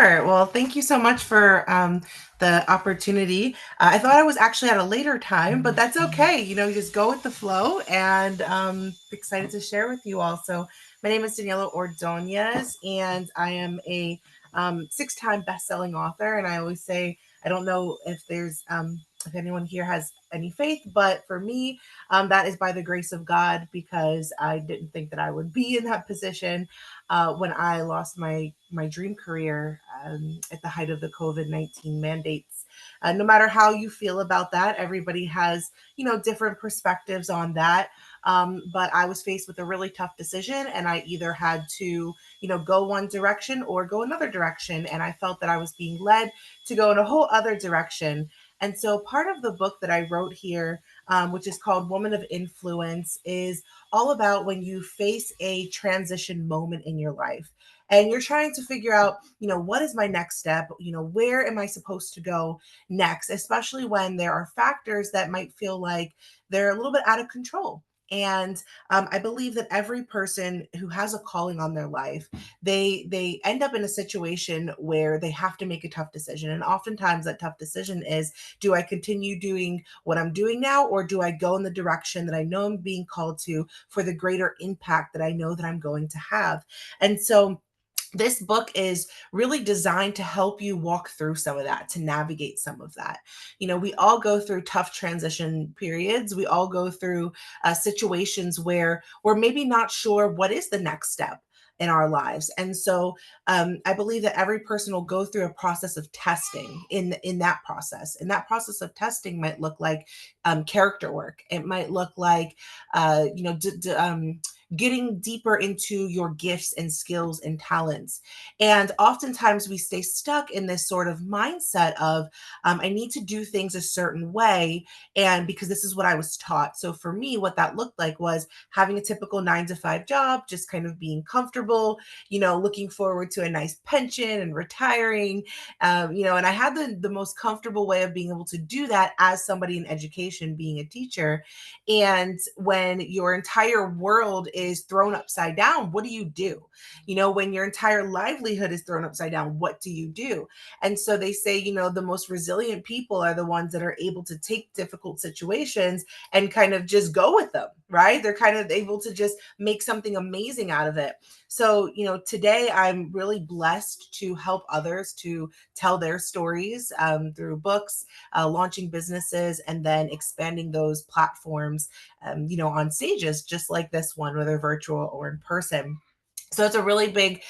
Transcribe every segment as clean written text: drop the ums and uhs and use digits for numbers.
Sure. Well, thank you so much for the opportunity. I thought I was actually at a later time, but that's okay. You just go with the flow, and excited to share with you all. So, my name is Daniella Ordonez, and I am a six-time best-selling author. And I always say, I don't know if anyone here has any faith, but for me, that is by the grace of God, because I didn't think that I would be in that position when I lost my dream career at the height of the COVID-19 mandates. No matter how you feel about that, everybody has different perspectives on that. But I was faced with a really tough decision, and I either had to go one direction or go another direction, and I felt that I was being led to go in a whole other direction. And so, part of the book that I wrote here, which is called Woman of Influence, is all about when you face a transition moment in your life and you're trying to figure out, what is my next step? Where am I supposed to go next? Especially when there are factors that might feel like they're a little bit out of control. And I believe that every person who has a calling on their life, they end up in a situation where they have to make a tough decision. And oftentimes that tough decision is, do I continue doing what I'm doing now, or do I go in the direction that I know I'm being called to for the greater impact that I know that I'm going to have? And so this book is really designed to help you walk through some of that, to navigate some of that. We all go through tough transition periods. We all go through situations where we're maybe not sure what is the next step in our lives. And so I believe that every person will go through a process of testing in that process. And that process of testing might look like character work. It might look like, getting deeper into your gifts and skills and talents. And oftentimes we stay stuck in this sort of mindset of, I need to do things a certain way. And because this is what I was taught. So for me, what that looked like was having a typical 9 to 5 job, just kind of being comfortable, looking forward to a nice pension and retiring. And I had the most comfortable way of being able to do that as somebody in education, being a teacher. And when your entire world is thrown upside down, what do you do? When your entire livelihood is thrown upside down, what do you do? And so they say, the most resilient people are the ones that are able to take difficult situations and kind of just go with them, right? They're kind of able to just make something amazing out of it. So, today I'm really blessed to help others to tell their stories through books, launching businesses, and then expanding those platforms, on stages just like this one, whether virtual or in person. So it's a really big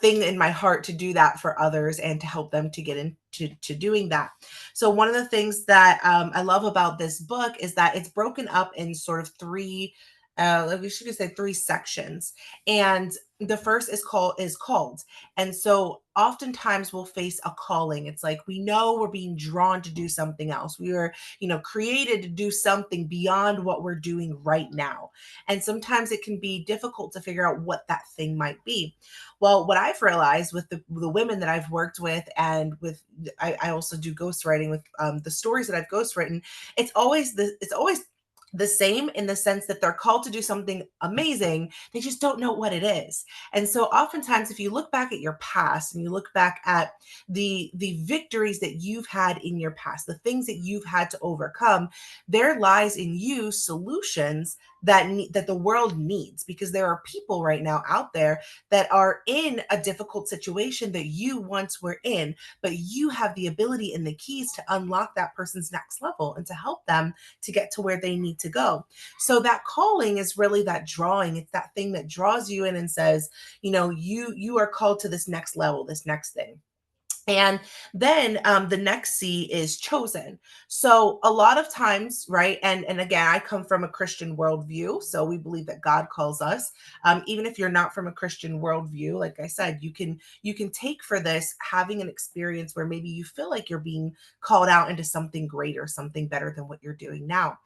thing in my heart to do that for others and to help them to get into doing that. So one of the things that I love about this book is that it's broken up in sort of three, we should say three sections. And the first is called. And so oftentimes we'll face a calling. It's like we know we're being drawn to do something else. We are, created to do something beyond what we're doing right now. And sometimes it can be difficult to figure out what that thing might be. Well, what I've realized with the women that I've worked with, and with I also do ghostwriting with the stories that I've ghostwritten, it's always the same in the sense that they're called to do something amazing. They just don't know what it is. And so oftentimes if you look back at your past and you look back at the victories that you've had in your past, the things that you've had to overcome, there lies in you solutions that the world needs, because there are people right now out there that are in a difficult situation that you once were in, but you have the ability and the keys to unlock that person's next level and to help them to get to where they need to go. So that calling is really that drawing. It's that thing that draws you in and says, you are called to this next level, this next thing. And then the next C is chosen. So a lot of times, right? And again, I come from a Christian worldview, so we believe that God calls us. Even if you're not from a Christian worldview, like I said, you can take for this having an experience where maybe you feel like you're being called out into something greater, something better than what you're doing now.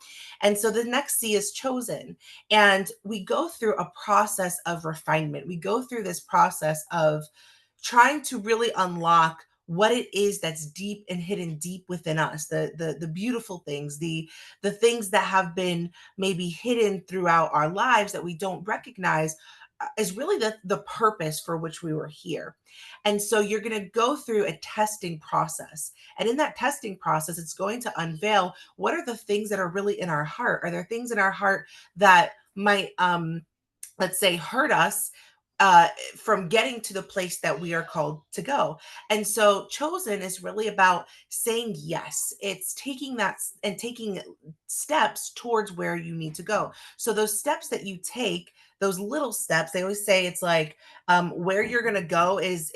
And so the next C is chosen, and we go through a process of refinement. We go through this process of trying to really unlock what it is that's deep and hidden deep within us, the beautiful things, the things that have been maybe hidden throughout our lives that we don't recognize. is really the purpose for which we were here. And so you're going to go through a testing process. And in that testing process, it's going to unveil what are the things that are really in our heart. Are there things in our heart that might let's say, hurt us from getting to the place that we are called to go. And so, chosen is really about saying yes. It's taking that and taking steps towards where you need to go. So, those steps that you take, those little steps, they always say it's like where you're going to go is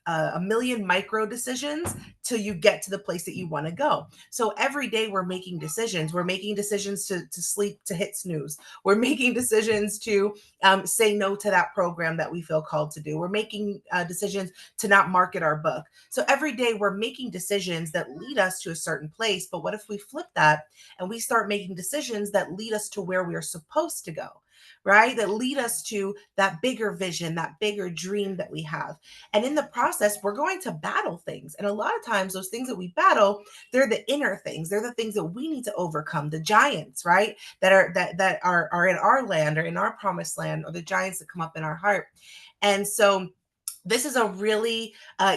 a million micro decisions till you get to the place that you want to go. So every day we're making decisions. We're making decisions to sleep, to hit snooze. We're making decisions to say no to that program that we feel called to do. We're making decisions to not market our book. So every day we're making decisions that lead us to a certain place. But what if we flip that and we start making decisions that lead us to where we are supposed to go? Right? That lead us to that bigger vision, that bigger dream that we have. And in the process, we're going to battle things. And a lot of times, those things that we battle, they're the inner things. They're the things that we need to overcome, the giants, right? That are in our land or in our promised land, or the giants that come up in our heart. And so this is a really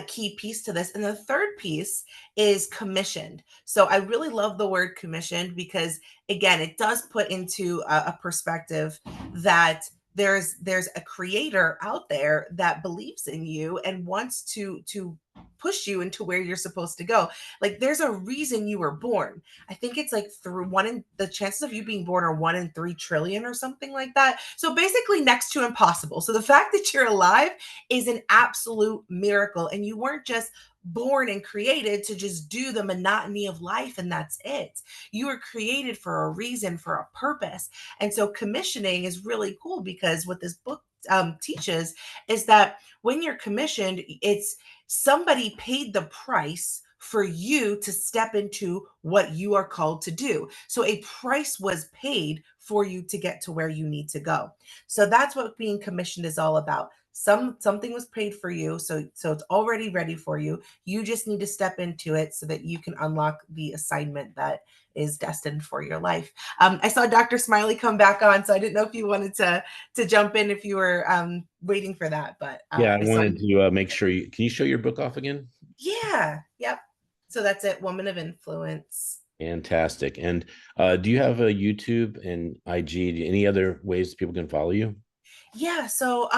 key piece to this. And the third piece is commissioned. So I really love the word commissioned because, again, it does put into a perspective that there's a creator out there that believes in you and wants to push you into where you're supposed to go. Like, there's a reason you were born. I think it's like through one in the chances of you being born are 1 in 3 trillion or something like that. So basically next to impossible. So the fact that you're alive is an absolute miracle. And you weren't just born and created to just do the monotony of life and that's it. You were created for a reason, for a purpose. And so commissioning is really cool because what this book teaches is that when you're commissioned, it's somebody paid the price for you to step into what you are called to do. So a price was paid for you to get to where you need to go. So that's what being commissioned is all about. Something was paid for you, so it's already ready for you. You just need to step into it so that you can unlock the assignment that is destined for your life. I saw Dr. Smiley come back on, so I didn't know if you wanted to jump in if you were waiting for that. But Yeah, I wanted to make sure can you show your book off again? Yeah, yep. So that's it, Woman of Influence. Fantastic. And do you have a YouTube and IG? Any other ways people can follow you? Yeah, so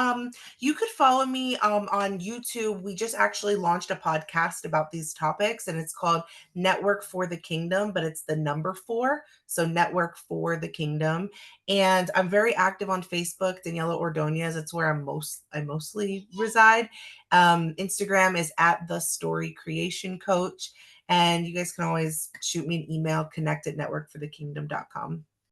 you could follow me on YouTube. We just actually launched a podcast about these topics, and it's called Network for the Kingdom, but it's the number 4, so Network for the Kingdom. And I'm very active on Facebook, Daniella Ordonez. It's where I mostly reside. Instagram is at the Story Creation Coach, and you guys can always shoot me an email, connect@networkforthekingdom.com.